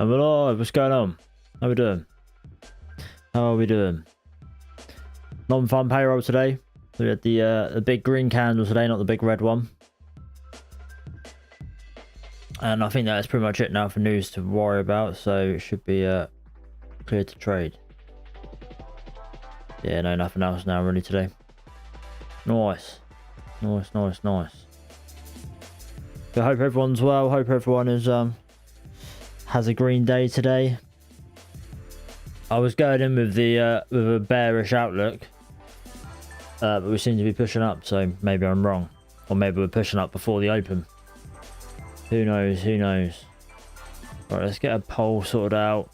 I'm alive. What's going on? How we doing? How are we doing? Non-farm payroll today. We had the big green candle today, not the big red one. And I think that's pretty much it now for news to worry about. So it should be clear to trade. Yeah, no, nothing else now really today. Nice. Nice, nice, nice. So I hope everyone's well. Hope everyone is has a green day today. I was going in with a bearish outlook, but we seem to be pushing up, so maybe I'm wrong, or maybe we're pushing up before the open. Who knows? Who knows? Right, let's get a poll sorted out.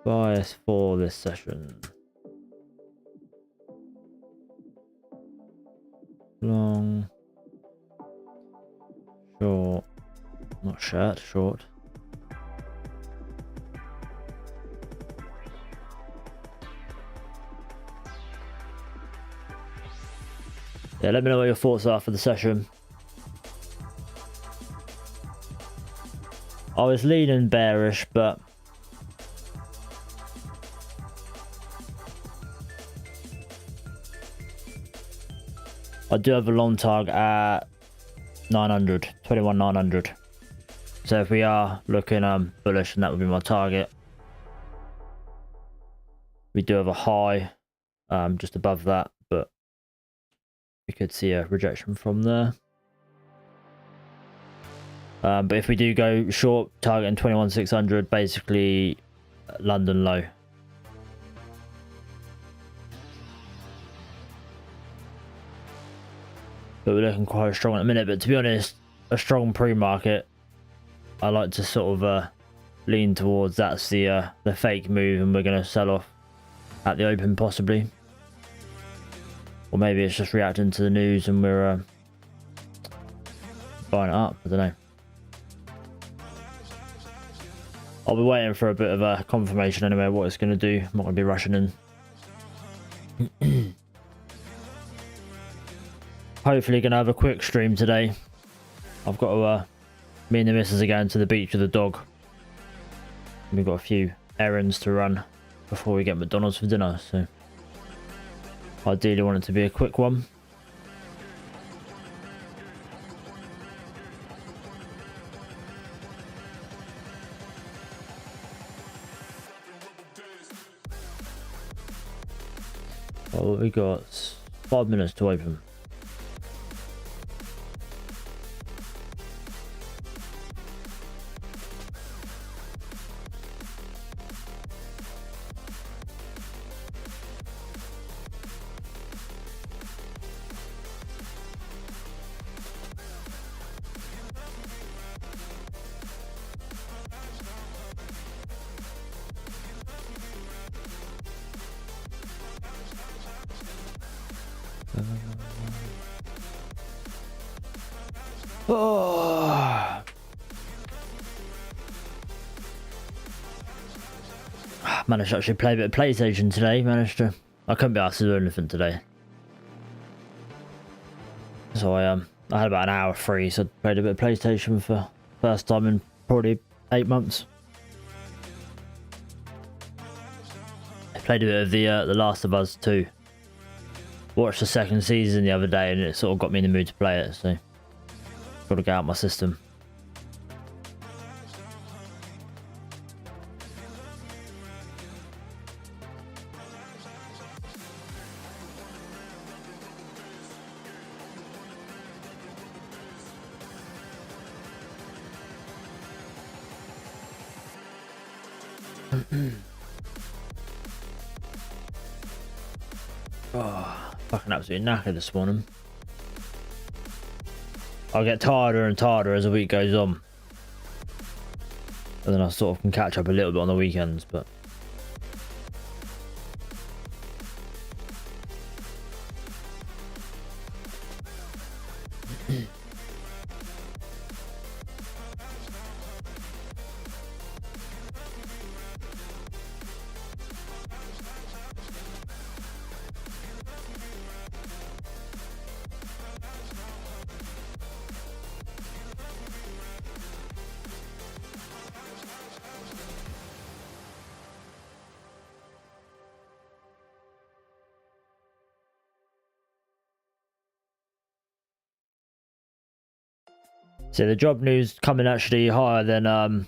Bias for this session. Long, short, not shirt, short. Yeah, let me know what your thoughts are for the session. I was leaning bearish, but I do have a long target at 900, 21,900. So if we are looking bullish, and that would be my target. We do have a high just above that, but we could see a rejection from there. But if we do go short, targeting 21,600, basically London low. But we're looking quite strong at the minute. But to be honest, a strong pre-market, I like to sort of lean towards that's the fake move, and we're going to sell off at the open possibly. Or maybe it's just reacting to the news and we're buying it up. I don't know. I'll be waiting for a bit of a confirmation anyway what it's going to do. I'm not going to be rushing in. Hopefully going to have a quick stream today. I've got to me and the missus are going to the beach with the dog. We've got a few errands to run before we get McDonald's for dinner, so ideally want it to be a quick one. Well, we got 5 minutes to open. Oh. Managed to actually play a bit of PlayStation today. I couldn't be asked to do anything today, so I had about an hour free, so I played a bit of PlayStation for first time in probably 8 months. I played a bit of the Last of Us 2. Watched the second season the other day, and it sort of got me in the mood to play it, so got to get out my system. Oh, fucking absolutely knackered this morning. I'll get tireder and tireder as the week goes on, and then I sort of can catch up a little bit on the weekends, but So the job news coming actually higher than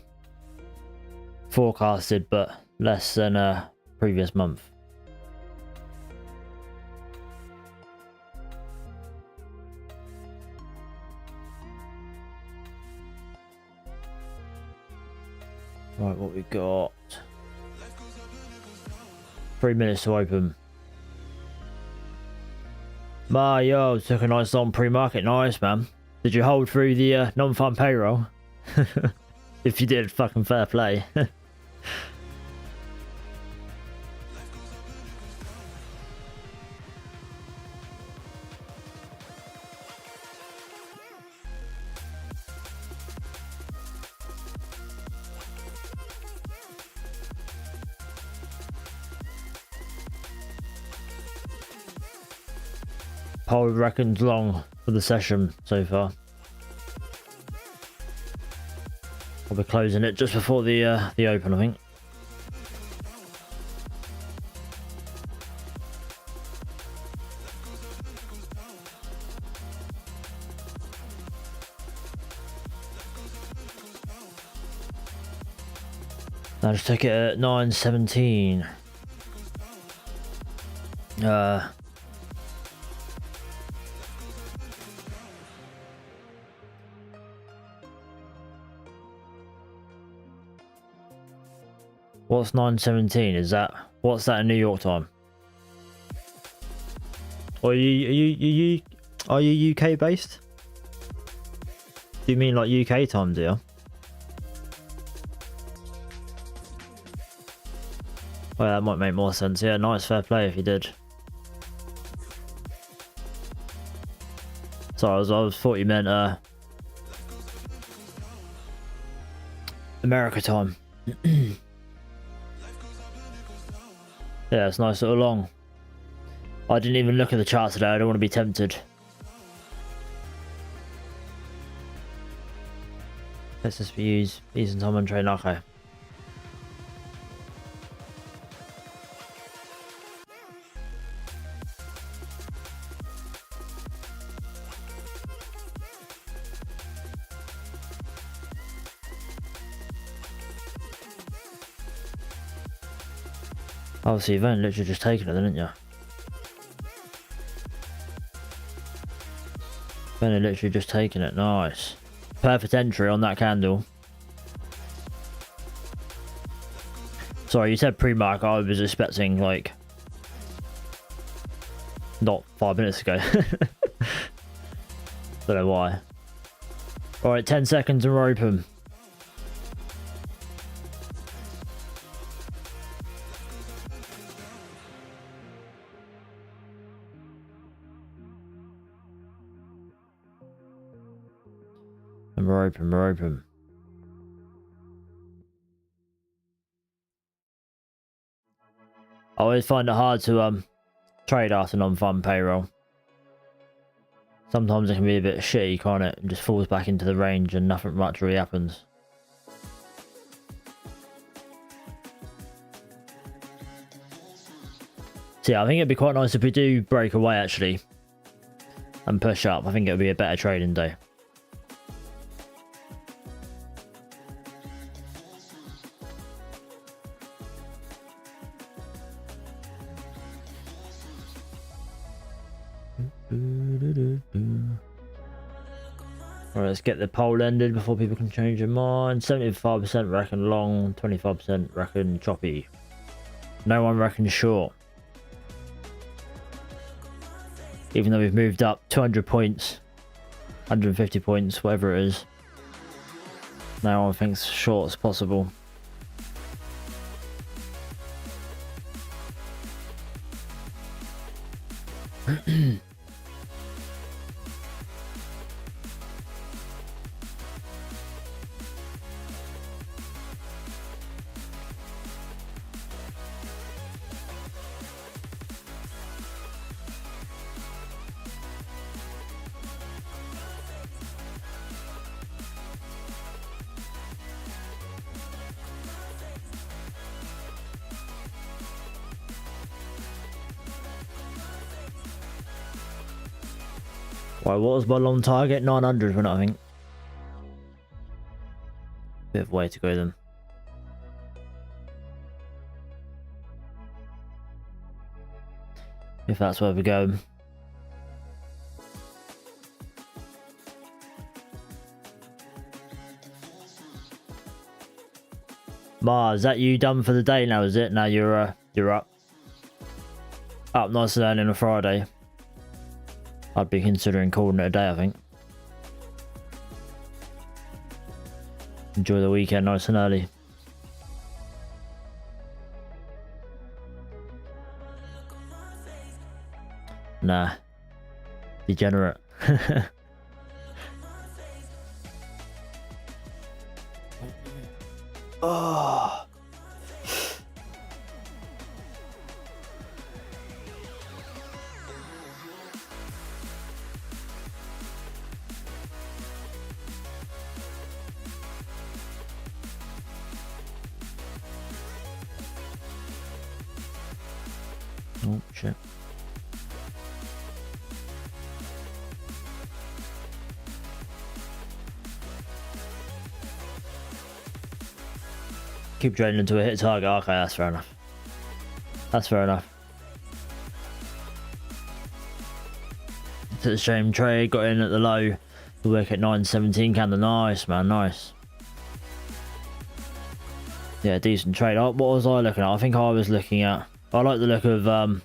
forecasted, but less than previous month. Right, what we got? 3 minutes to open. Mario took a nice long pre-market. Nice, man. Did you hold through the non-farm payroll? If you did, fucking fair play. Paul reckons long for the session so far. I'll be closing it just before the open, I think. I just took it at 9:17. What's 9:17? Is that what's that in New York time? Or are you UK based? Do you mean like UK time, do you? Well, that might make more sense. Yeah, nice, fair play if you did. Sorry, I was thought you meant America time. Yeah, it's nice little long. I didn't even look at the chart today. I don't want to be tempted. Let's just use and time on trade. Okay. Oh, so you've only literally just taken it, didn't you? You've only literally just taken it. Nice. Perfect entry on that candle. Sorry, you said pre-market. I was expecting, like, not 5 minutes ago. Don't know why. Alright, 10 seconds and we're open. And we're open, we're open. I always find it hard to trade after non-farm payroll. Sometimes it can be a bit shitty, can't it? It just falls back into the range and nothing much really happens. So yeah, I think it'd be quite nice if we do break away actually and push up. I think it would be a better trading day. Alright, let's get the poll ended before people can change their mind. 75% reckon long, 25% reckon choppy. No one reckons short. Even though we've moved up 200 points, 150 points, whatever it is. No one thinks short's possible. Right, what was my long target? 900, wasn't it, I think? Bit of way to go then. If that's where we go. Mars, is that you done for the day now, is it? Now you're up. Up nice and early on a Friday. I'd be considering calling it a day, I think. Enjoy the weekend nice and early. Nah. Degenerate. Oh. Oh shit. Keep trading until we hit target. Okay, that's fair enough. That's fair enough. It's the same trade, got in at the low. The wick at 9.17 candle. Nice, man, nice. Yeah, decent trade. What was I looking at? I think I was looking at... I like the look of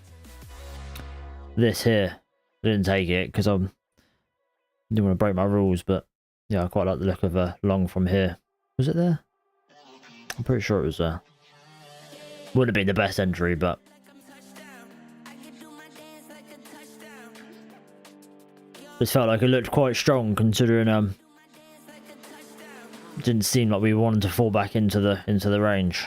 this here. I didn't take it because I didn't want to break my rules, but yeah, I quite like the look of a long from here. Was it there? I'm pretty sure it was there. Would have been the best entry, but just felt like it looked quite strong considering didn't seem like we wanted to fall back into the range.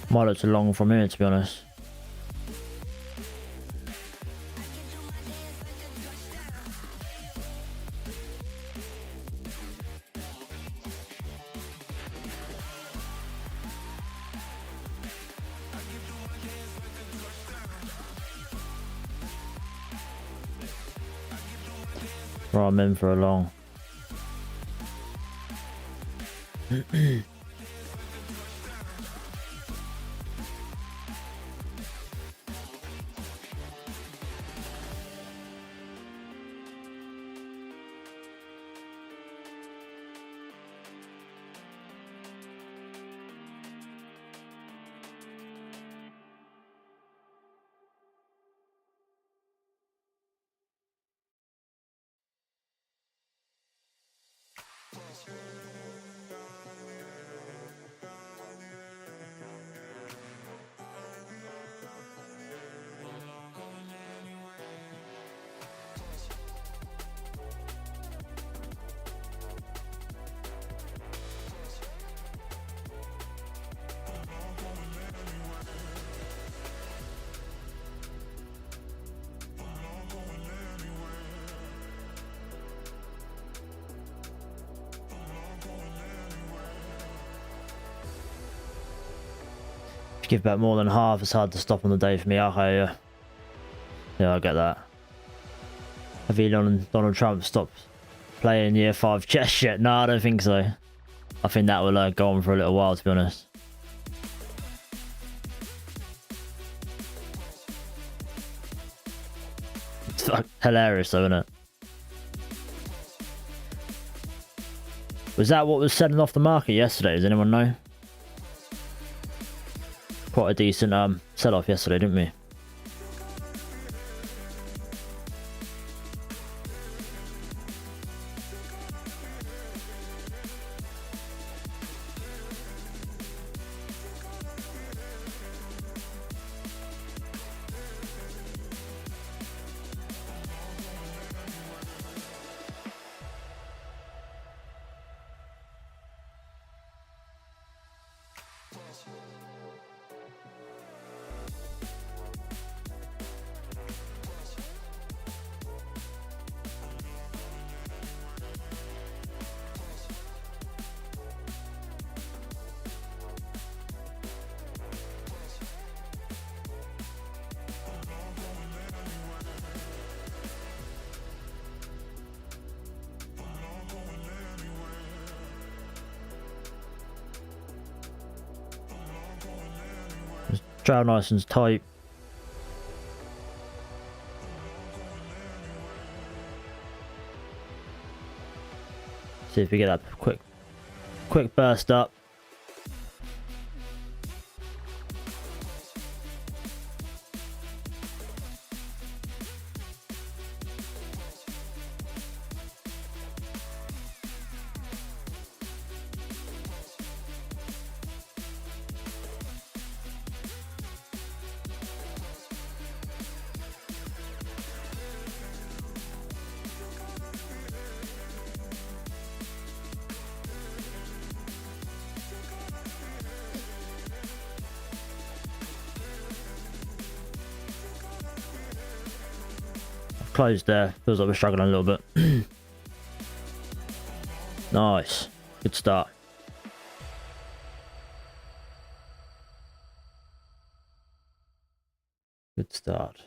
Might look too long from here, to be honest. Right, I'm in for a long. give back more than half, it's hard to stop on the day for me. Okay, yeah. Yeah, I get that. Have Elon and Donald Trump stopped playing Year 5 chess yet? No, I don't think so. I think that will go on for a little while, to be honest. It's hilarious though, isn't it? Was that what was selling off the market yesterday? Does anyone know? Quite a decent sell-off yesterday, didn't we? Trail nice and tight. See if we get that quick burst up. Closed there. Feels like we're struggling a little bit. Nice. Good start. Good start.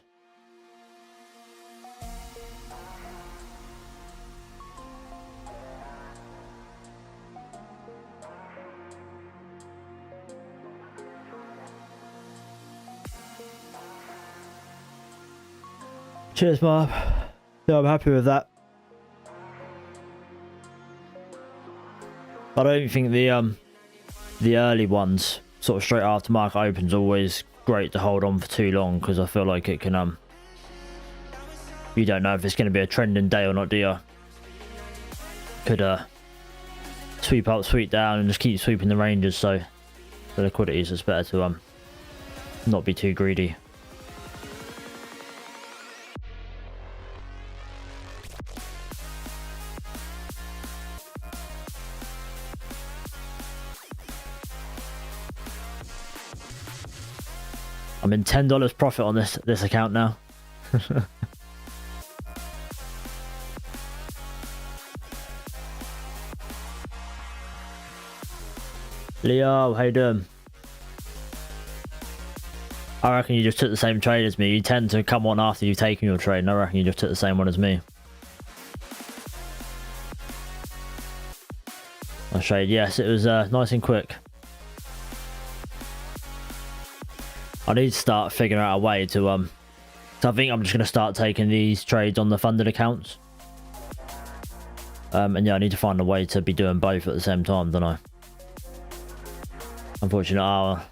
Cheers, Marv. Yeah, I'm happy with that. I don't think the early ones, sort of straight after market opens, always great to hold on for too long, because I feel like it can you don't know if it's going to be a trending day or not, do you? Could sweep up, sweep down, and just keep sweeping the ranges. So the liquidity is, it's better to not be too greedy. I'm in $10 profit on this account now. Leo, how you doing? I reckon you just took the same trade as me. You tend to come on after you've taken your trade, and I reckon you just took the same one as me. My trade, yes, it was nice and quick. I need to start figuring out a way to so I think I'm just going to start taking these trades on the funded accounts. And yeah, I need to find a way to be doing both at the same time, don't I? Unfortunately,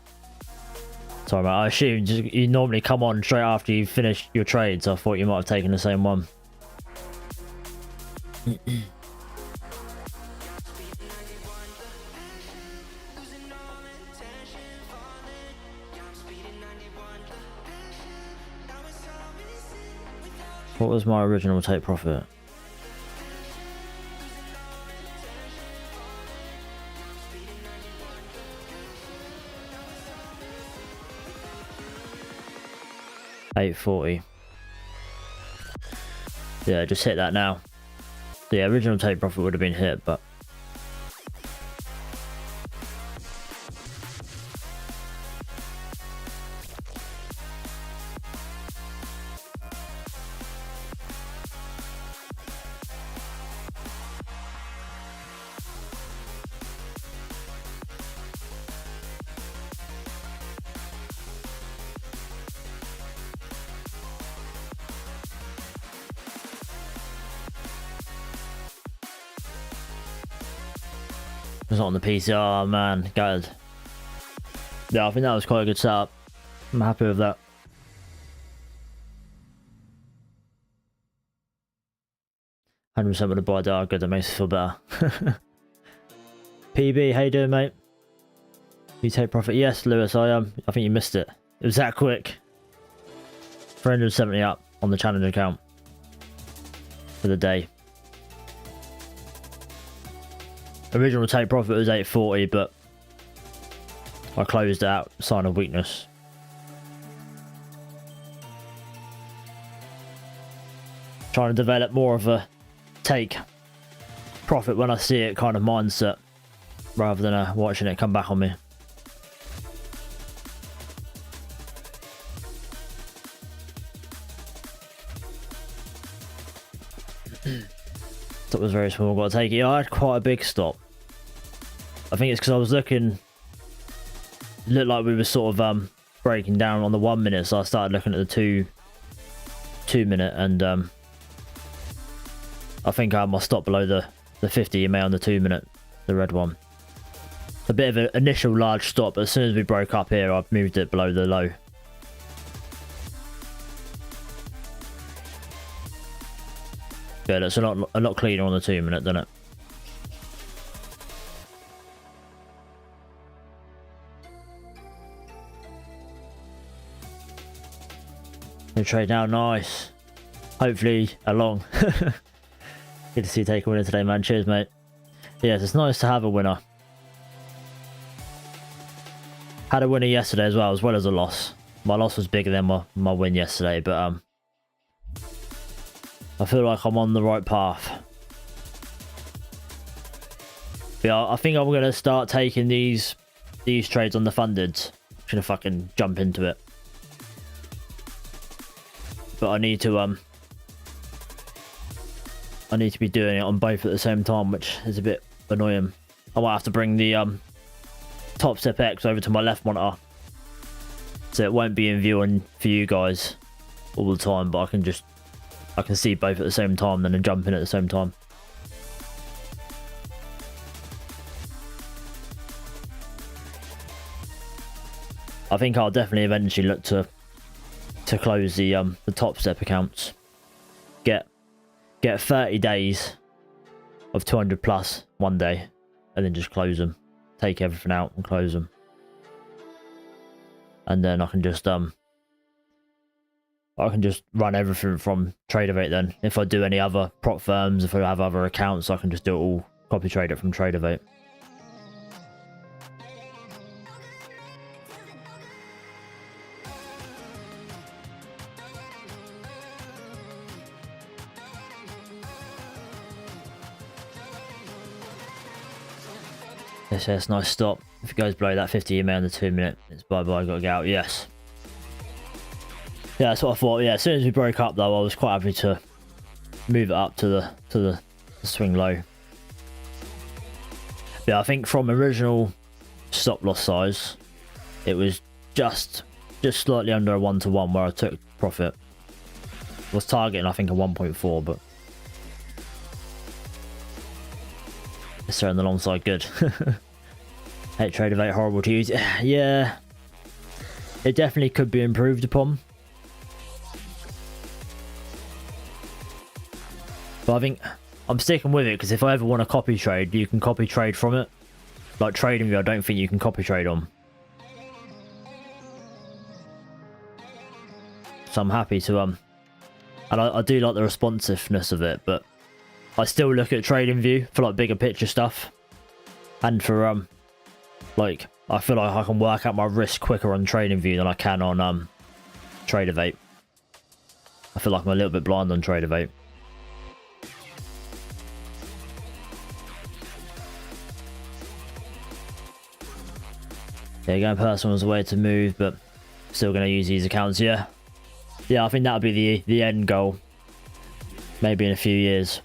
sorry mate, I assumed you normally come on straight after you finish your trade, so I thought you might have taken the same one. What was my original take profit? $840. Yeah, just hit that now. The original take profit would have been hit, but It's not on the PC. Oh man, good. Yeah, I think that was quite a good setup. I'm happy with that. %% with the buy down. Good, that makes me feel better. PB, how you doing, mate? You take profit? Yes, Lewis, I think you missed it. It was that quick. 370 up on the challenge account for the day. Original take profit was 840, but I closed out. Sign of weakness. Trying to develop more of a take profit when I see it kind of mindset, rather than watching it come back on me. Stop was very small, got to take it. I had quite a big stop. I think it's because I was looking, looked like we were sort of breaking down on the 1 minute, so I started looking at the two minute, and I think I had my stop below the 50 EMA on the 2 minute, the red one. A bit of an initial large stop, but as soon as we broke up here, I moved it below the low. Yeah, that's a lot cleaner on the 2 minute, doesn't it? New trade now, nice. Hopefully a long. Good to see you take a winner today, man. Cheers, mate. Yes, it's nice to have a winner. Had a winner yesterday as well as a loss. My loss was bigger than my win yesterday, but I feel like I'm on the right path. But yeah, I think I'm gonna start taking these trades on the funded. I'm gonna fucking jump into it. But I need to be doing it on both at the same time, which is a bit annoying. I might have to bring the Topstep X over to my left monitor, so it won't be in view for you guys all the time, but I can see both at the same time, then jump in at the same time. I think I'll definitely eventually look to close the Topstep accounts. Get 30 days of 200 plus one day, and then just close them. Take everything out and close them. And then I can just run everything from Tradeify then. If I do any other prop firms, if I have other accounts, I can just do it all, copy trade it from Tradeify. Yes, nice stop. If it goes below that 50 EMA on the 2 minute, it's bye-bye, gotta get out. Yes. Yeah, that's what I thought. Yeah, as soon as we broke up though, I was quite happy to move it up to the swing low. Yeah, I think from original stop loss size, it was just slightly under a 1-to-1 where I took profit. I was targeting I think a 1.4, but it's on the long side. Good. Hey, Tradeify, horrible to use. Yeah, it definitely could be improved upon. But I think I'm sticking with it, because if I ever want to copy trade, you can copy trade from it. Like TradingView, I don't think you can copy trade on. So I'm happy to and I do like the responsiveness of it, but I still look at TradingView for like bigger picture stuff, and for like I feel like I can work out my risk quicker on TradingView than I can on Tradeify. I feel like I'm a little bit blind on Tradeify. Yeah, going personal is a way to move, but still going to use these accounts. Yeah, I think that would be the end goal. Maybe in a few years.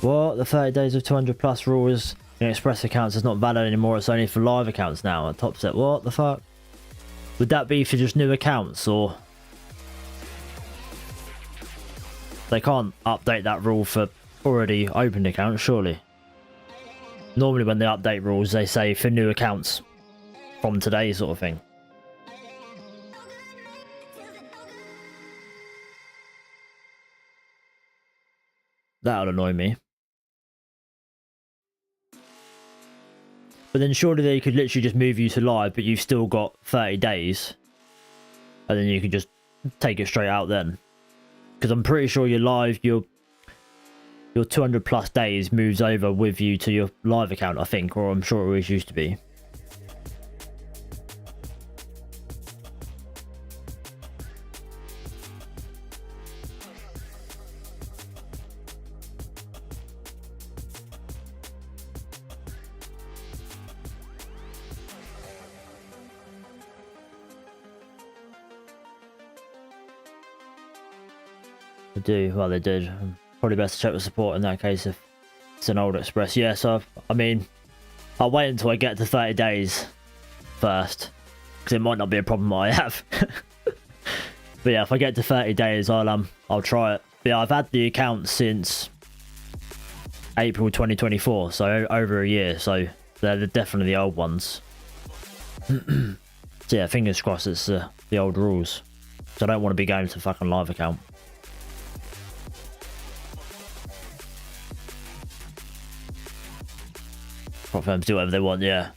What? The 30 days of 200 plus rule is in express accounts is not valid anymore. It's only for live accounts now at Topstep. What the fuck? Would that be for just new accounts, or they can't update that rule for already opened accounts, surely? Normally when they update rules, they say for new accounts from today sort of thing. That would annoy me. But then surely they could literally just move you to live, but you've still got 30 days. And then you could just take it straight out then. Because I'm pretty sure your live, your 200 plus days moves over with you to your live account, I think. Or I'm sure it always used to be. They do. Well, they did. Probably best to check the support in that case if it's an old Express. Yeah, so, I mean, I'll wait until I get to 30 days first. Because it might not be a problem I have. But yeah, if I get to 30 days, I'll try it. But yeah, I've had the account since April 2024. So over a year. So they're definitely the old ones. So yeah, fingers crossed it's the old rules. So I don't want to be going to fucking live account. Prop firms do whatever they want, yeah.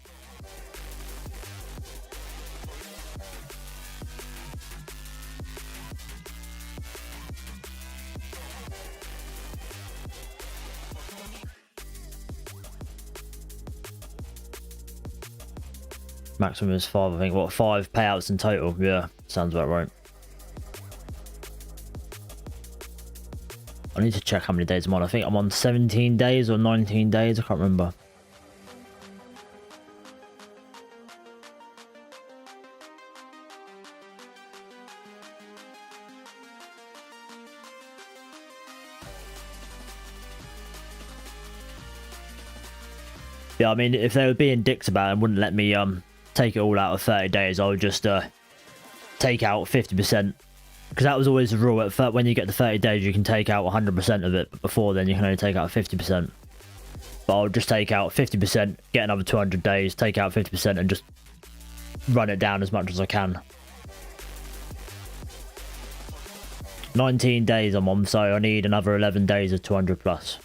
Maximum is 5, I think. What, 5 payouts in total? Yeah, sounds about right. I need to check how many days I'm on. I think I'm on 17 days or 19 days. I can't remember. Yeah, I mean, if they were being dicks about it and wouldn't let me take it all out of 30 days, I would just take out 50%. Because that was always the rule. When you get to 30 days, you can take out 100% of it. But before then, you can only take out 50%. But I'll just take out 50%, get another 200 days, take out 50%, and just run it down as much as I can. 19 days I'm on, so I need another 11 days of 200 plus.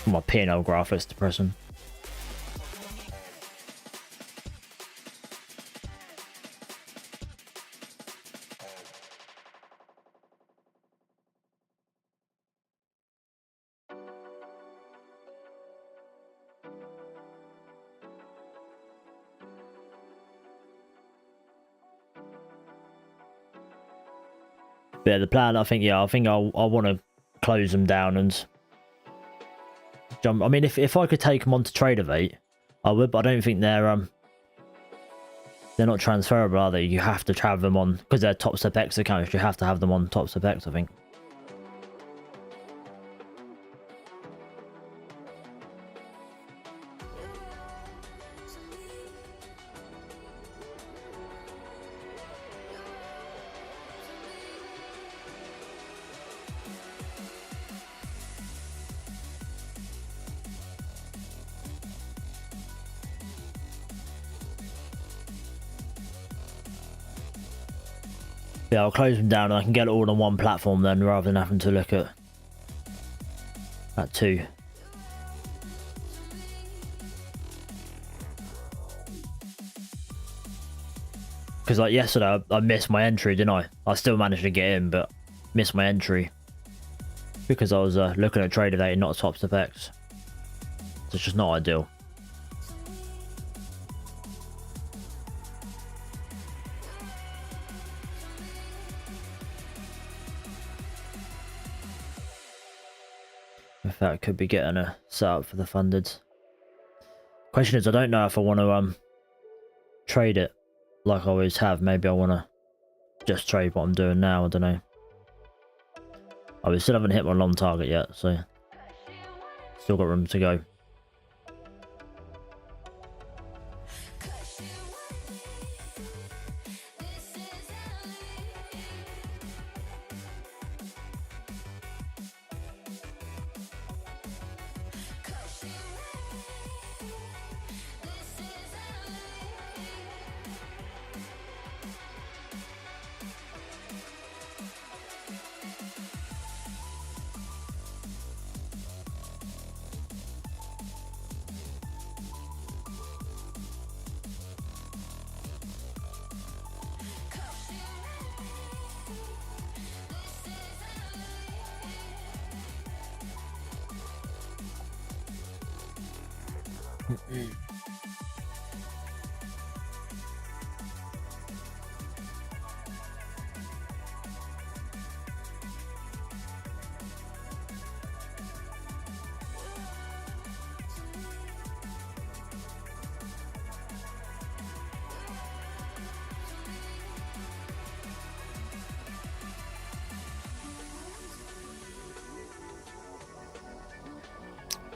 My P&L graph is depressing. But yeah, the plan, I think I want to close them down and jump. I mean, if I could take them onto Tradeify, I would, but I don't think they're not transferable, are they? You have to have them on, because they're Topstep X accounts, you have to have them on Topstep X, I think. Yeah, I'll close them down and I can get it all on one platform then, rather than having to look at two. Because like yesterday, I missed my entry, didn't I? I still managed to get in, but missed my entry because I was looking at TradeDay, not Topstep X. So it's just not ideal. In fact, could be getting a setup for the funded. Question is, I don't know if I want to trade it like I always have. Maybe I want to just trade what I'm doing now. I don't know. Oh, we still haven't hit my long target yet, so still got room to go.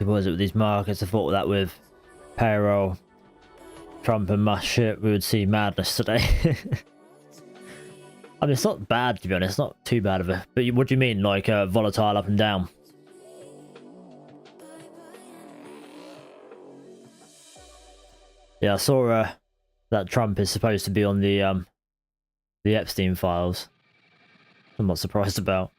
What is it with these markets? I thought that with payroll, Trump and Musk shit, we would see madness today. I mean, it's not bad, to be honest. It's not too bad of a... But what do you mean, like volatile up and down? Yeah, I saw that Trump is supposed to be on the Epstein files. I'm not surprised about.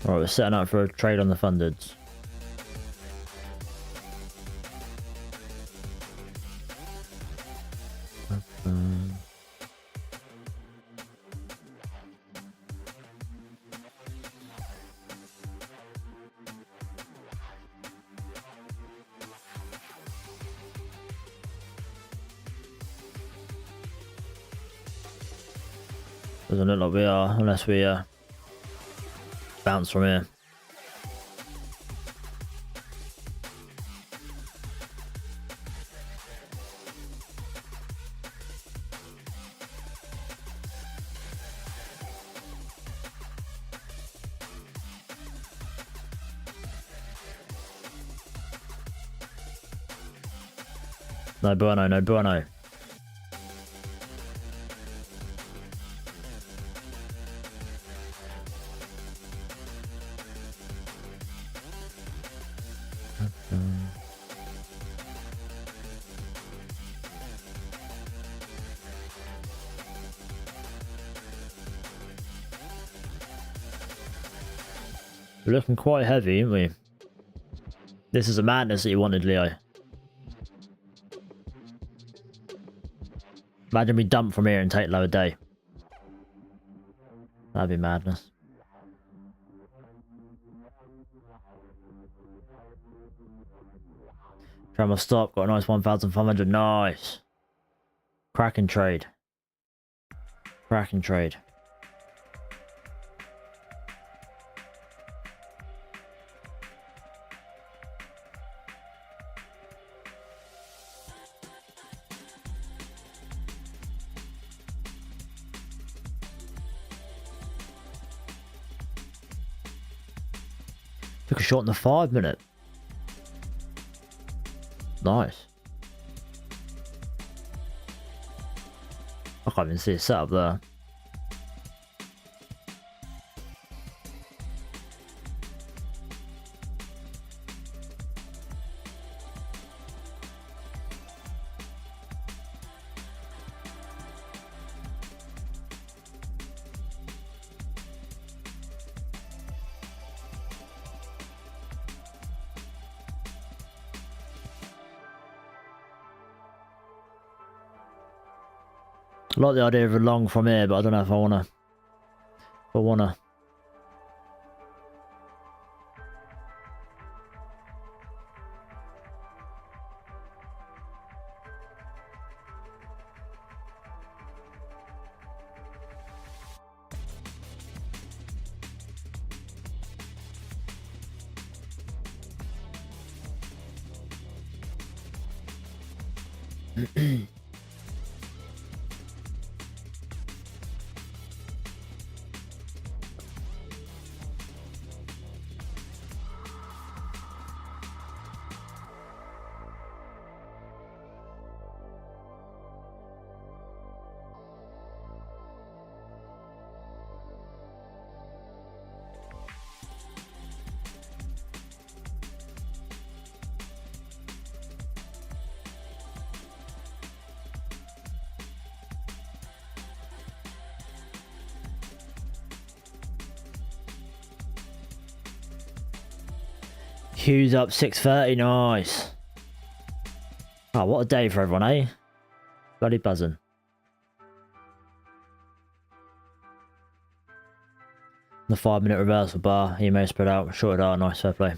Alright, we're setting up for a trade on the fundeds. Doesn't look like we are, unless we bounce from here. No bueno, no bueno. We're looking quite heavy, aren't we? This is a madness that you wanted, Leo. Imagine we dump from here and take lower day. That'd be madness. Try my stop, got a nice 1,500. Nice. Cracking trade. Cracking trade. Took a shot in the 5 minute. Nice. I can't even see a setup there. I like the idea of a long from here, but I don't know if I wanna. If I wanna. Hughes up 6:30, nice. Oh, what a day for everyone, eh? Bloody buzzing. The 5-minute reversal bar, he may spread out, shorted out, nice, fair play.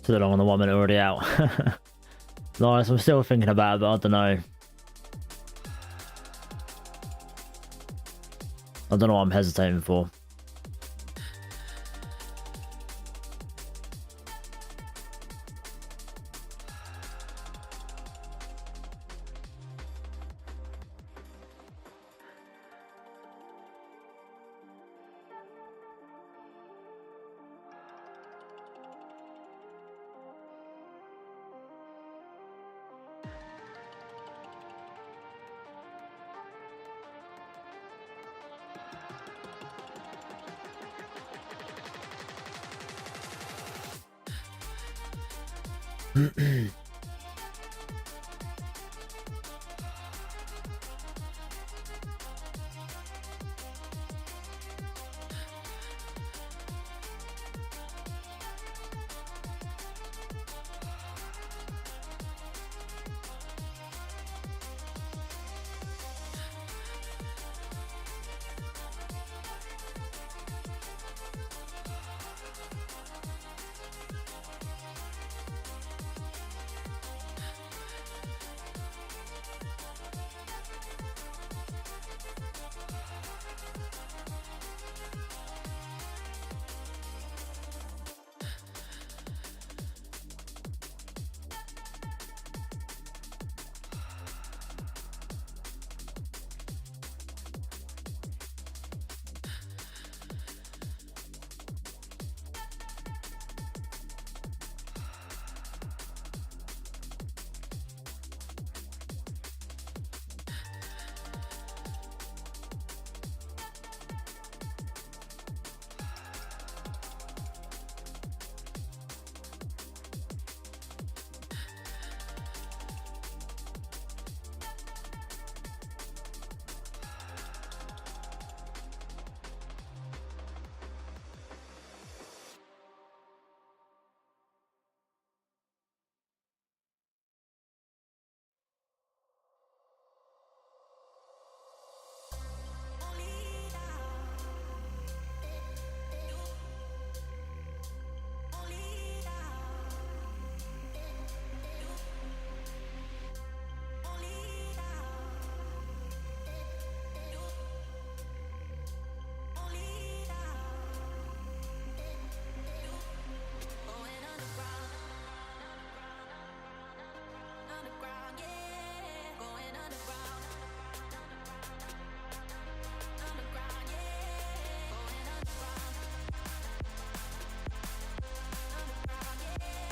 Too long on the 1 minute already out. Nice, I'm still thinking about it, but I don't know. I don't know what I'm hesitating for.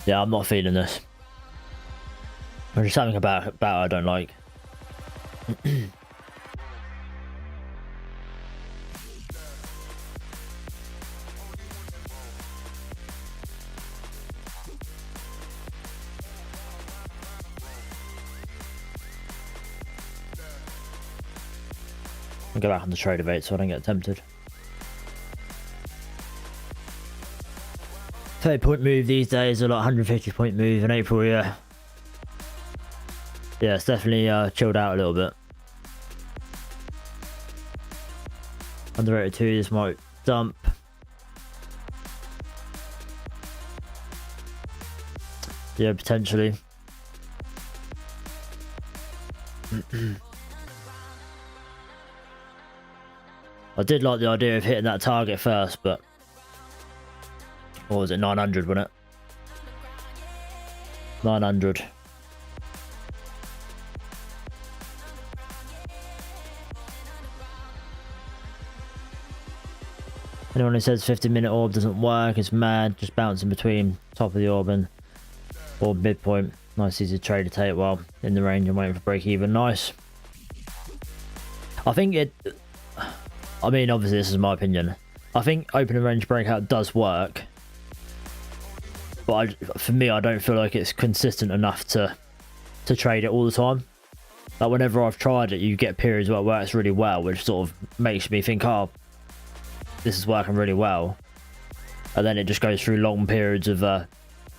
Yeah, I'm not feeling this. There's just something about it I don't like. I'll go back on the Tradeify so I don't get tempted. 30-point move these days, a lot 150-point move in April, yeah. Yeah, it's definitely chilled out a little bit. Underrated 2, this might dump. Yeah, potentially. I did like the idea of hitting that target first, but what was it, 900, wasn't it? 900. Anyone who says 15-minute orb doesn't work is mad. Just bouncing between top of the orb and orb midpoint. Nice easy trade to take while in the range and waiting for break even. Nice. I think it... I mean, obviously this is my opinion. I think opening range breakout does work. But for me, I don't feel like it's consistent enough to trade it all the time. Like whenever I've tried it, you get periods where it works really well, which sort of makes me think, oh, this is working really well. And then it just goes through long periods of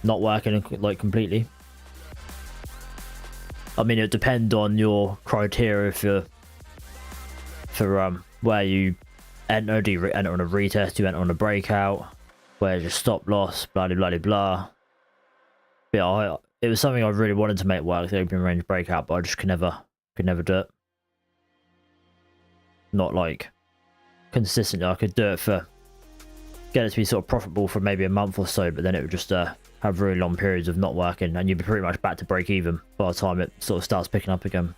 not working like completely. I mean, it depends on your criteria for where you enter. Do you enter on a retest? Do you enter on a breakout? Where's your stop loss? Blah blah blah blah. But yeah, it was something I really wanted to make work, the opening range breakout, but I just could never do it. Not like consistently. I could do it for get it to be sort of profitable for maybe a month or so, but then it would just have really long periods of not working, and you'd be pretty much back to break even by the time it sort of starts picking up again.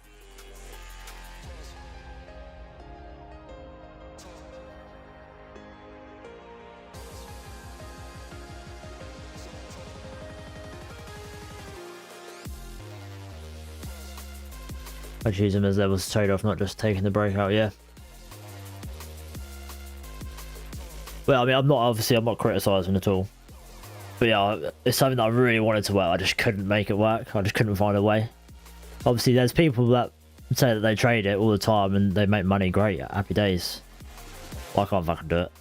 I choose them as levels to trade off, not just taking the breakout, yeah. Well, I mean, I'm not criticising at all. But yeah, it's something that I really wanted to work. I just couldn't make it work. I just couldn't find a way. Obviously, there's people that say that they trade it all the time and they make money. Great, happy days. I can't fucking do it.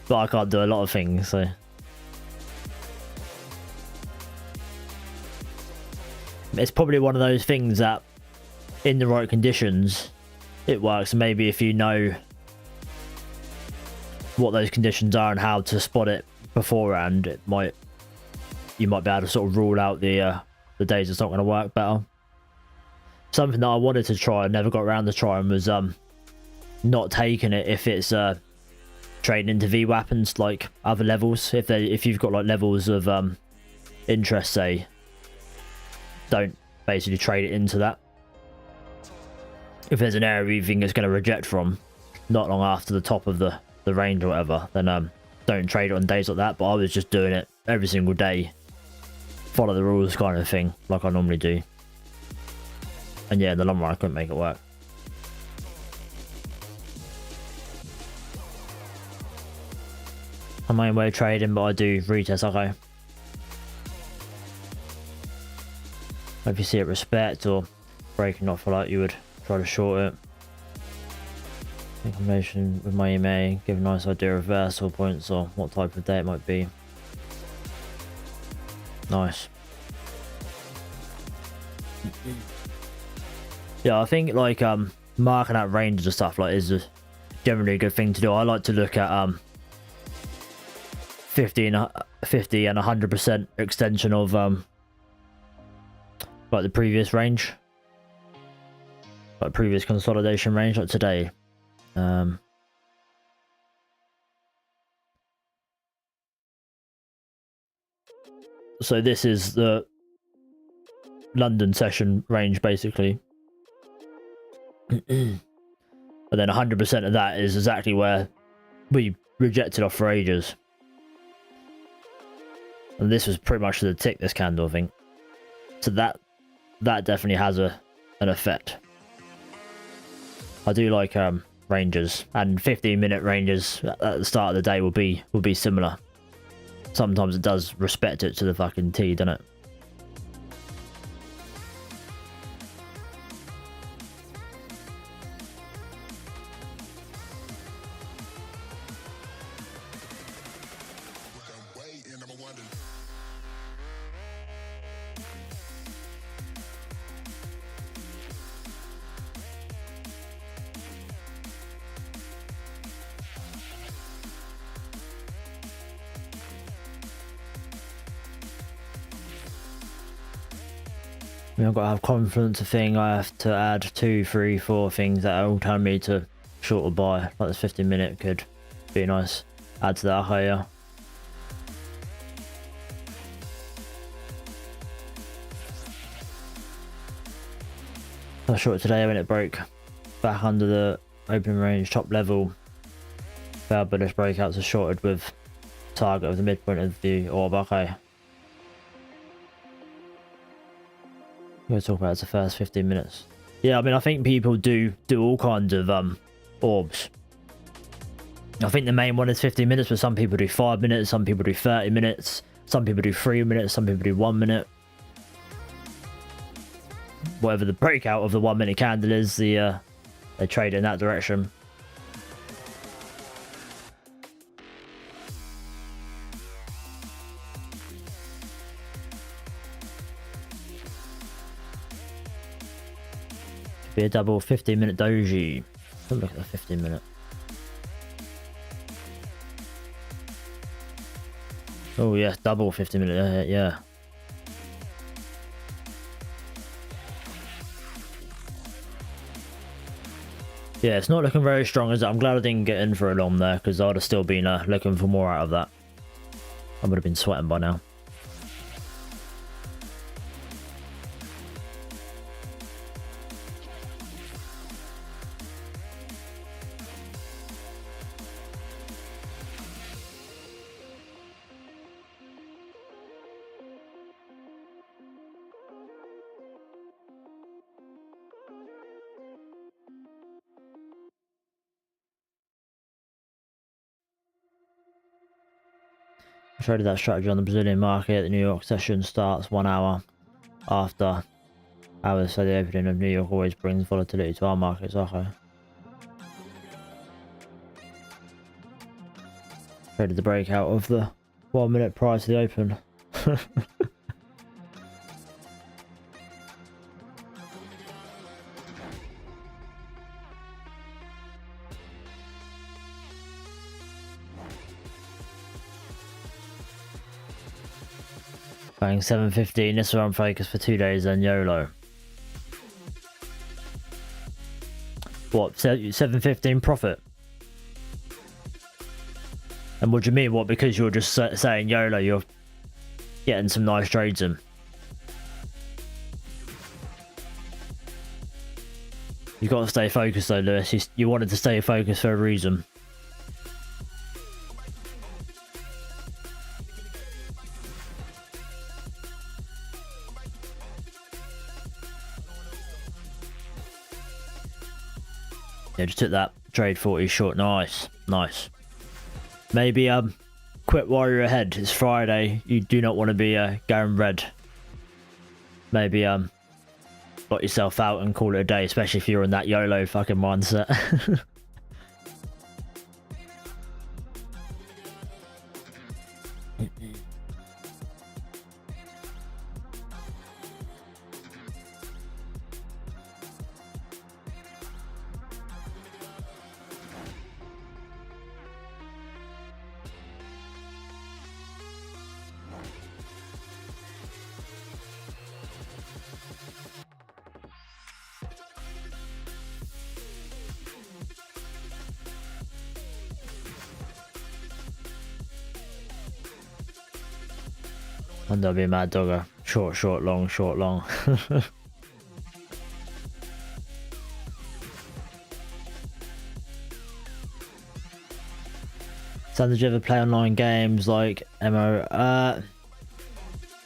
But I can't do a lot of things, so... It's probably one of those things that, in the right conditions, it works. Maybe if you know what those conditions are and how to spot it beforehand, you might be able to sort of rule out the days it's not going to work better. Something that I wanted to try and never got around to trying was not taking it if it's trading into VWAP and like other levels. If you've got like levels of interest, say, don't basically trade it into that. If there's an area you think it's going to reject from not long after the top of the range or whatever, then don't trade it on days like that. But I was just doing it every single day, follow the rules kind of thing, like I normally do. And yeah, in the long run I couldn't make it work. I'm my own way of trading, but I do retest. Okay, if you see it respect or breaking off like you would try to short it. In combination with my EMA, give a nice idea of reversal points or what type of day it might be. Nice. Yeah, I think like marking out ranges and stuff like is generally a good thing to do. I like to look at 50 and 100% extension of like the previous range, like previous consolidation range, like today. So this is the London session range basically. And then 100% of that is exactly where we rejected off for ages. And this was pretty much to the tick, this candle, I think. So that definitely has an effect. I do like ranges, and 15-minute ranges at the start of the day will be similar. Sometimes it does respect it to the fucking T, doesn't it? I've got to have confidence, a thing. I have to add 2, 3, 4 things that are all telling me to short or buy. Like this 15-minute could be nice. Add to that higher. I shorted today when it broke back under the open range top level. Failed bullish breakouts are shorted with target of the midpoint of the orb. Okay. We're going to talk about the first 15 minutes. Yeah, I mean, I think people do all kinds of orbs. I think the main one is 15 minutes, but some people do 5 minutes, some people do 30 minutes, some people do 3 minutes, some people do 1 minute. Whatever the breakout of the 1 minute candle is, they trade in that direction. Be a double 15-minute doji. Don't look at the 15-minute. Oh yes, double 15-minute. Yeah. Yeah, it's not looking very strong, is it? I'm glad I didn't get in for a long there, because I'd have still been looking for more out of that. I would have been sweating by now. I traded that strategy on the Brazilian market. The New York session starts 1 hour after hours, so the opening of New York always brings volatility to our markets. Okay. Traded the breakout of the 1 minute prior to the open. Bang, 7.15. This one focused for 2 days, then YOLO. What, 7.15 profit? And what do you mean? What, because you're just saying YOLO, you're getting some nice trades in? You've got to stay focused though, Lewis. You wanted to stay focused for a reason. Yeah, just took that trade 40 short. Nice, nice. Maybe quit while you're ahead. It's Friday. You do not want to be going red. Maybe got yourself out and call it a day, especially if you're in that YOLO fucking mindset. And there'll be a mad dogger. Short, short, long, short, long. Sam, did you ever play online games like MO?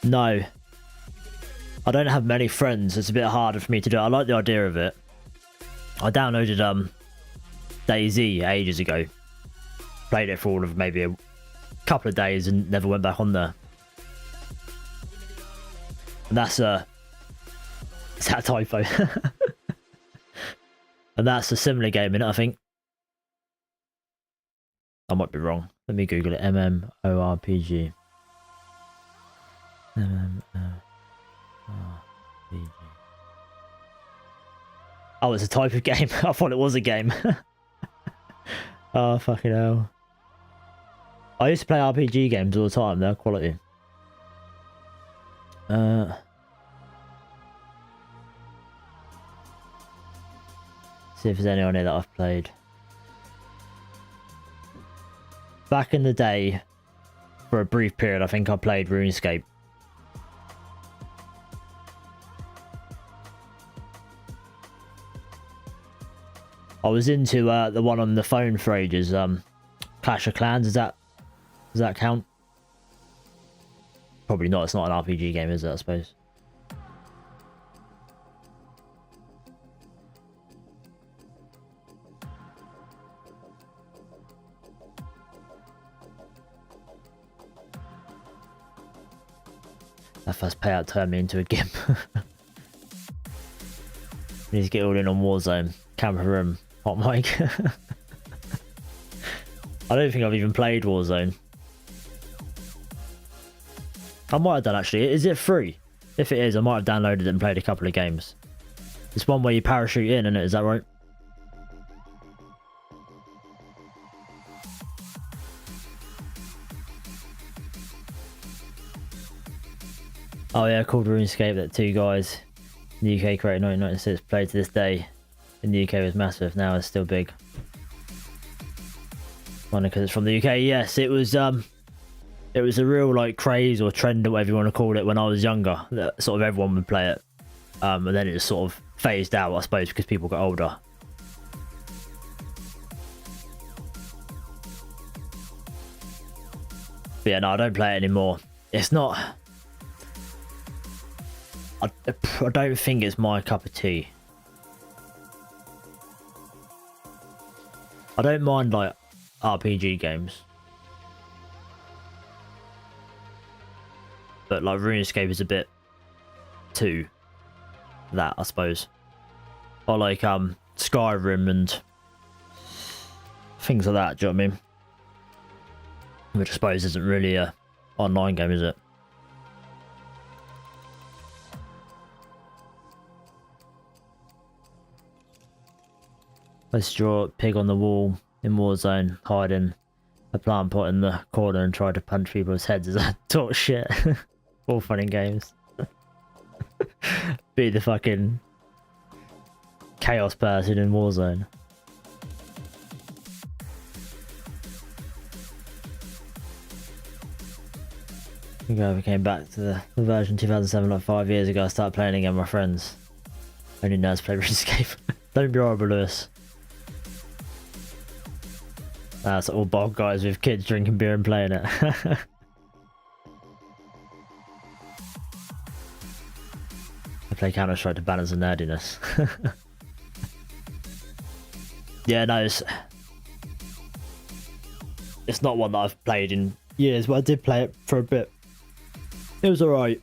No. I don't have many friends. It's a bit harder for me to do. I like the idea of it. I downloaded DayZ ages ago. Played it for all of maybe a couple of days and never went back on there. And that's is that a typo? And that's a similar game in it, I think. I might be wrong. Let me Google it. MMORPG. MMORPG. Oh, it's a type of game. I thought it was a game. Oh, fucking hell. I used to play RPG games all the time. They're quality. See if there's any on here that I've played. Back in the day, for a brief period, I think I played RuneScape. I was into the one on the phone for ages. Clash of Clans. Does that count? Probably not. It's not an RPG game, is it? I suppose. That first payout turned me into a gimp. Need to get all in on Warzone. Camera room. Hot mic. I don't think I've even played Warzone. I might have done actually. Is it free? If it is, I might have downloaded it and played a couple of games. It's one where you parachute in, isn't it? Is that right? Oh yeah, called RuneScape that two guys in the UK created 1996, played to this day. In the UK was massive, now it's still big. Wonder because it's from the UK. Yes, it was a real like craze or trend or whatever you want to call it when I was younger. That sort of everyone would play it. And then it just sort of phased out, I suppose, because people got older. But yeah, no, I don't play it anymore. It's not... I don't think it's my cup of tea. I don't mind like RPG games, but like RuneScape is a bit too that, I suppose. Or like Skyrim and things like that. Do you know what I mean? Which I suppose isn't really a online game, is it? Let's draw a pig on the wall in Warzone, hiding a plant pot in the corner and try to punch people's heads as I talk shit. All fun and games. Be the fucking chaos person in Warzone. I think I came back to the version 2007 like 5 years ago. I started playing again with my friends. Only nerds play RuneScape. Don't be horrible, Lewis. That's all bog guys with kids drinking beer and playing it. I play Counter-Strike to balance the nerdiness. Yeah, no, it's not one that I've played in years, but I did play it for a bit. It was alright.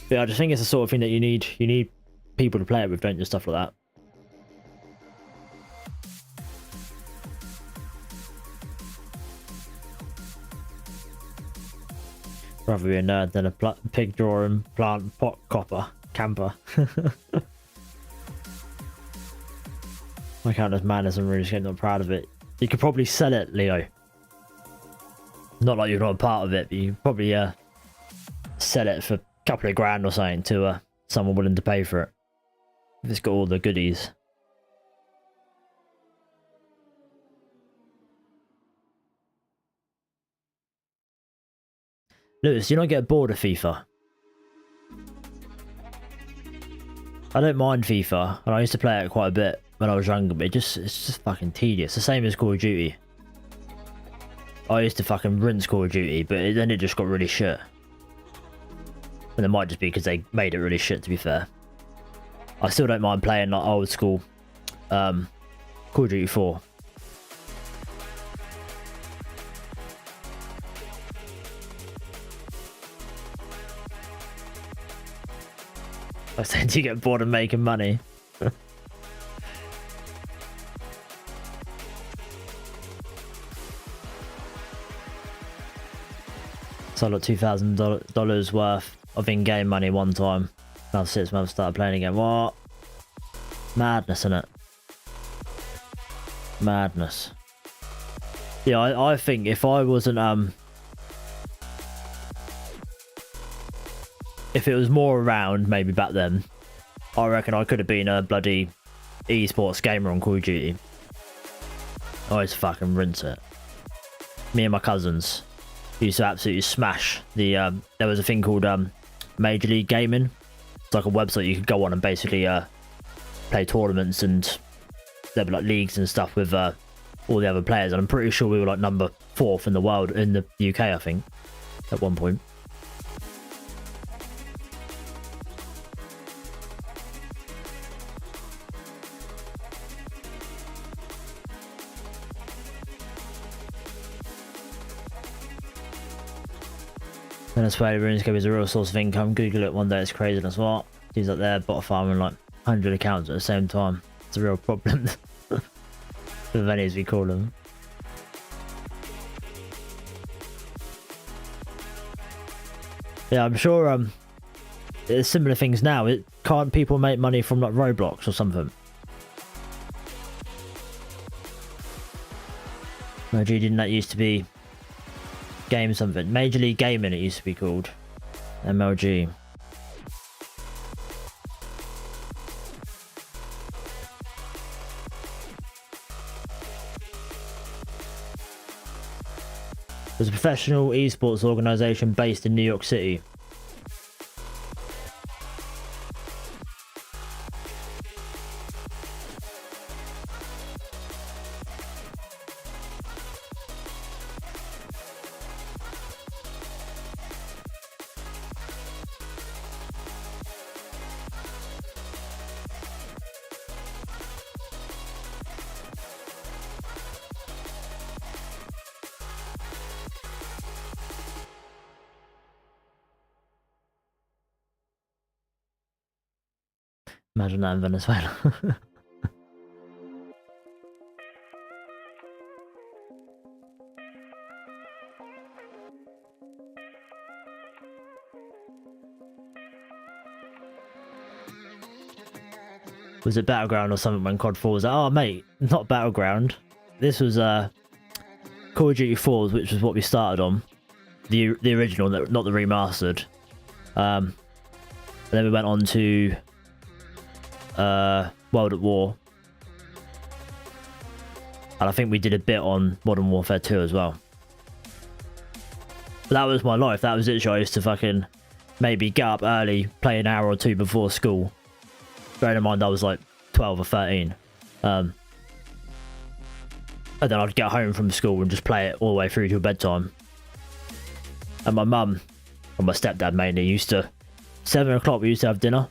But I just think it's the sort of thing that you need people to play it with, don't you? Stuff like that. Rather be a nerd than a pig drawing plant pot copper camper. My count as madness and really not proud of it. You could probably sell it, Leo. Not like you're not a part of it, but you could probably sell it for a couple of grand or something to someone willing to pay for it. If it's got all the goodies. Lewis, do you not get bored of FIFA? I don't mind FIFA, and I used to play it quite a bit when I was younger, but it's just fucking tedious. The same as Call of Duty. I used to fucking rinse Call of Duty, but then it just got really shit. And it might just be because they made it really shit, to be fair. I still don't mind playing like old school Call of Duty 4. I tend to get bored of making money. So I got $2,000 worth of in-game money one time. Now 6 months started playing again. What? Madness, innit? Madness. Yeah, I think if I wasn't if it was more around maybe back then, I reckon I could have been a bloody esports gamer on Call of Duty. I used to fucking rinse it. Me and my cousins used to absolutely smash the there was a thing called Major League Gaming. It's like a website you could go on and basically play tournaments, and there'd be like leagues and stuff with all the other players, and I'm pretty sure we were like number 4th in the world, in the UK, I think, at one point. Then I swear RuneScape is a real source of income. Google it one day, it's craziness. What? He's like there bot farming like 100 accounts at the same time. It's a real problem. The venues we call them. Yeah, I'm sure there's similar things now. Can't people make money from like Roblox or something? No, gee, didn't that used to be game something? Major League Gaming it used to be called. MLG. There's a professional esports organization based in New York City. Imagine that in Venezuela. Was it Battleground or something when COD 4 was like, oh mate, not Battleground. This was Call of Duty 4, which was what we started on. The original, not the remastered. And then we went on to World at War, and I think we did a bit on Modern Warfare 2 as well. But that was my life. That was it. I used to fucking maybe get up early, play an hour or two before school. Bearing in mind I was like 12 or 13, and then I'd get home from school and just play it all the way through till bedtime. And my mum and my stepdad mainly used to 7 o'clock we used to have dinner.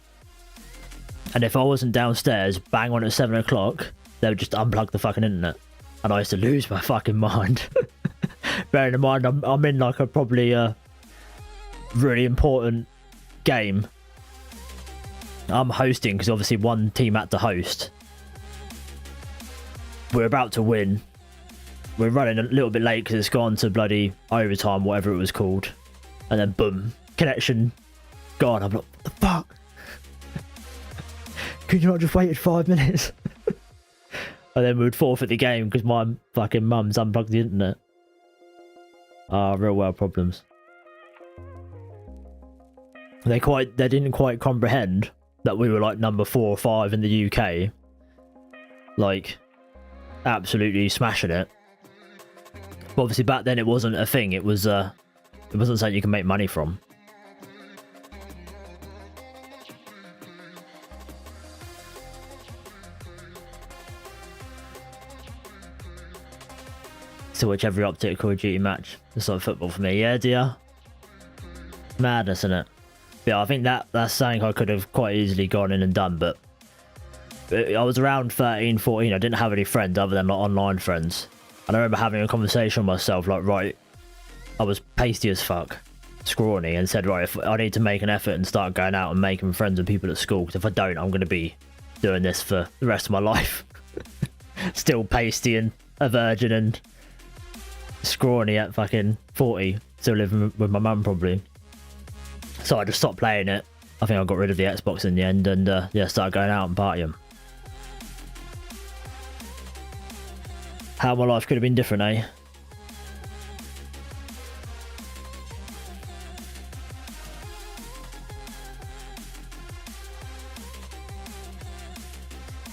And if I wasn't downstairs, bang on at 7 o'clock, they would just unplug the fucking internet. And I used to lose my fucking mind. Bearing in mind, I'm in like a probably really important game. I'm hosting because obviously one team had to host. We're about to win. We're running a little bit late because it's gone to bloody overtime, whatever it was called. And then boom, connection gone. I'm like, what the fuck? Could you not just waited 5 minutes? And then we would forfeit the game because my fucking mum's unplugged the internet. Real world problems. They didn't quite comprehend that we were like number 4 or 5 in the UK. Like, absolutely smashing it. But obviously back then it wasn't a thing. It wasn't something you can make money from. To watch every update Call of Duty match. It's like football for me. Yeah, dear. Madness, innit? Yeah, I think that's something I could have quite easily gone in and done, but I was around 13, 14. I didn't have any friends other than like online friends. And I remember having a conversation with myself, like, right, I was pasty as fuck, scrawny, and said, right, if I need to make an effort and start going out and making friends with people at school, because if I don't, I'm going to be doing this for the rest of my life. Still pasty and a virgin and scrawny at fucking 40, still living with my mum probably. So I just stopped playing it. I think I got rid of the Xbox in the end and yeah, started going out and partying. How my life could have been different, eh?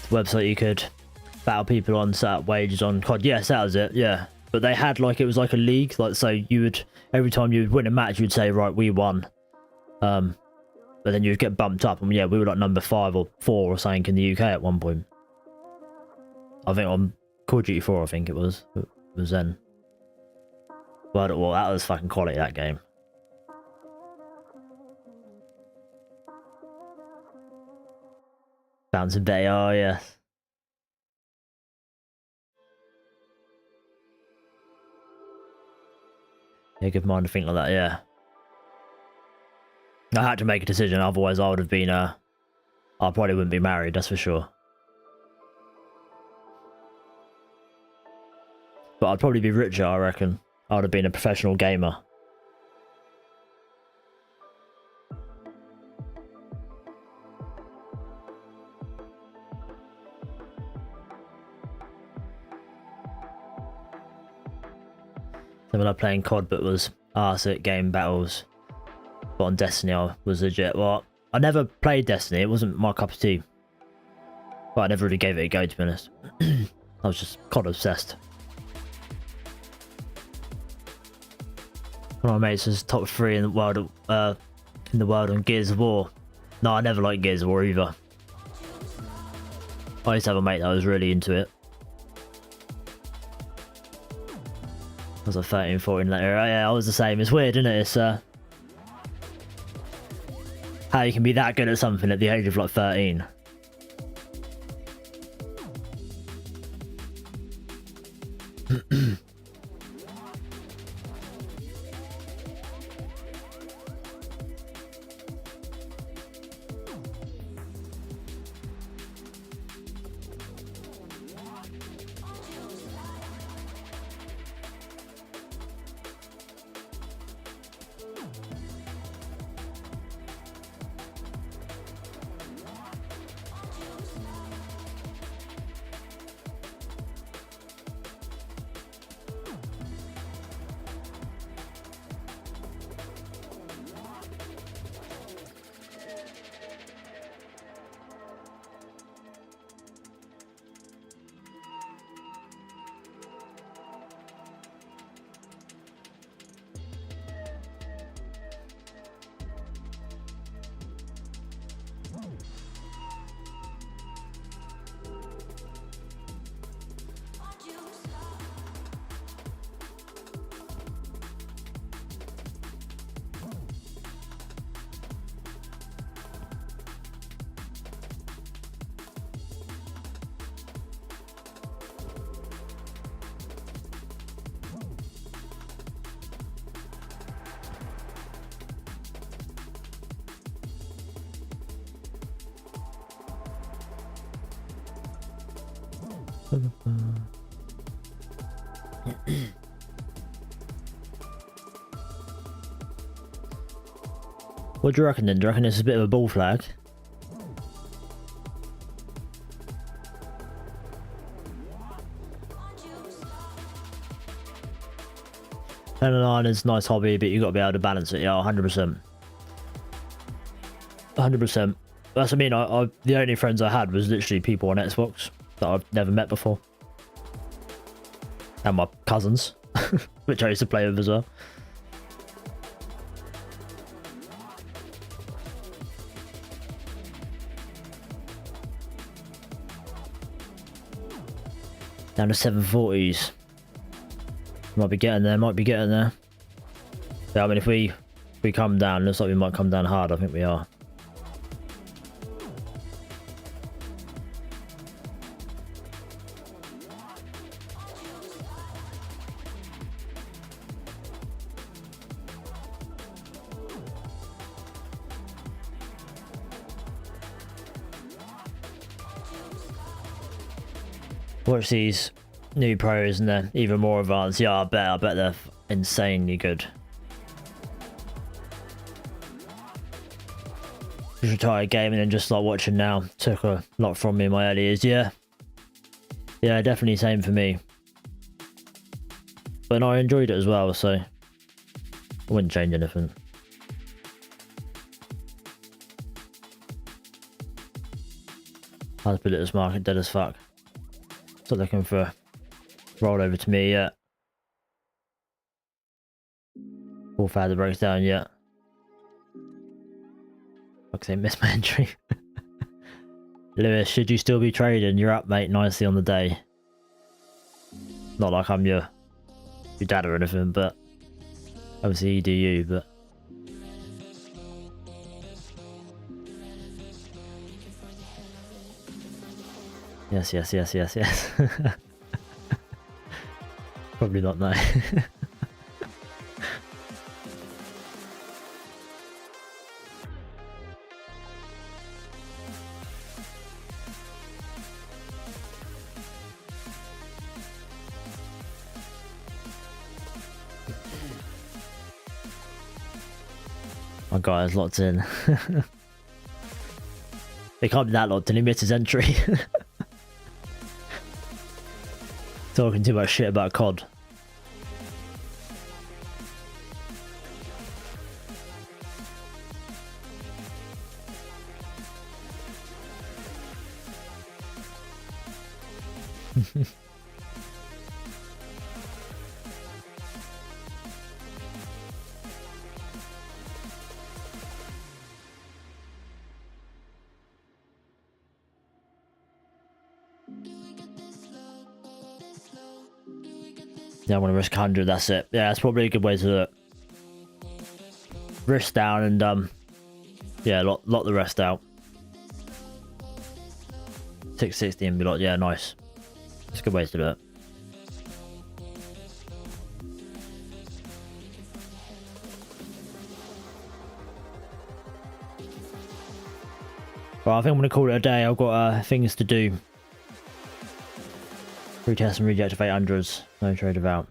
The website you could battle people on, set up wages on COD. Yes, that was it, yeah. But they had like, it was like a league, like, so you would, every time you would win a match, you'd say, right, we won. But then you'd get bumped up, and yeah, we were like number 5 or 4 or something in the UK at one point. I think on Call of Duty 4, I think it was then. But well, that was fucking quality, that game. Bouncing Bay, oh yes. Yeah, good mind to think like that, yeah. I had to make a decision, otherwise I would have been, I probably wouldn't be married, that's for sure. But I'd probably be richer, I reckon. I would have been a professional gamer. Similar playing COD, but was arse at game battles. But on Destiny, I was legit. Well, I never played Destiny. It wasn't my cup of tea. But I never really gave it a go, to be honest. I was just COD obsessed. One of my mates was top 3 in the world on Gears of War. No, I never liked Gears of War either. I used to have a mate that was really into it. I was like 13, 14 in that era. Yeah, I was the same. It's weird, isn't it? It's how you can be that good at something at the age of like 13. What do you reckon then? Do you reckon it's a bit of a ball flag? Line is a nice hobby, but you've got to be able to balance it. Yeah, 100%. 100%. That's what I mean. I the only friends I had was literally people on Xbox that I've never met before. And my cousins, which I used to play with as well. Down to 740s. Might be getting there, might be getting there. Yeah, I mean, if we we come down, looks like we might come down hard. I think we are. Watch these new pros and they're even more advanced. Yeah, I bet they're insanely good. Just retired gaming and just like watching now took a lot from me in my early years. Yeah, definitely same for me. But I enjoyed it as well, so I wouldn't change anything. How's this market dead as fuck? Not looking for a roll over to me yet. Fourth out the breaks down yet. Fuck's sake, missed my entry. Lewis, should you still be trading? You're up, mate, nicely on the day. Not like I'm your dad or anything, but obviously you do you, but yes. Probably not, no. My guy is locked in. They can't be that locked in, he missed his entry. Talking too much shit about COD. Yeah, I want to risk 100, that's it. Yeah, that's probably a good way to do it. Risk down and yeah, lock the rest out. 660 and be like, yeah, nice. That's a good way to do it. Well, I think I'm going to call it a day. I've got things to do. Retest and redeactivate 800s. No trade about.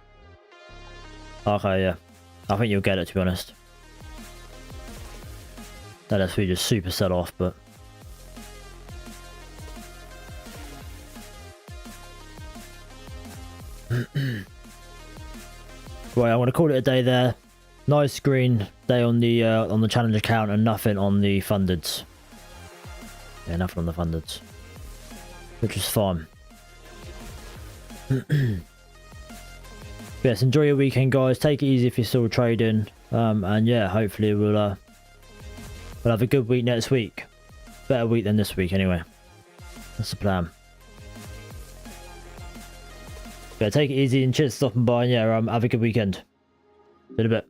Okay, yeah. I think you'll get it, to be honest. That is just super set off, but... Right, I want to call it a day there. Nice green day on the challenge account and nothing on the fundeds. Yeah, nothing on the fundeds. Which is fine. Yes, enjoy your weekend, guys. Take it easy if you're still trading. And yeah, hopefully we'll have a good week next week. Better week than this week, anyway. That's the plan. Yeah, take it easy and cheers for stopping by. And yeah, have a good weekend. See you in a bit.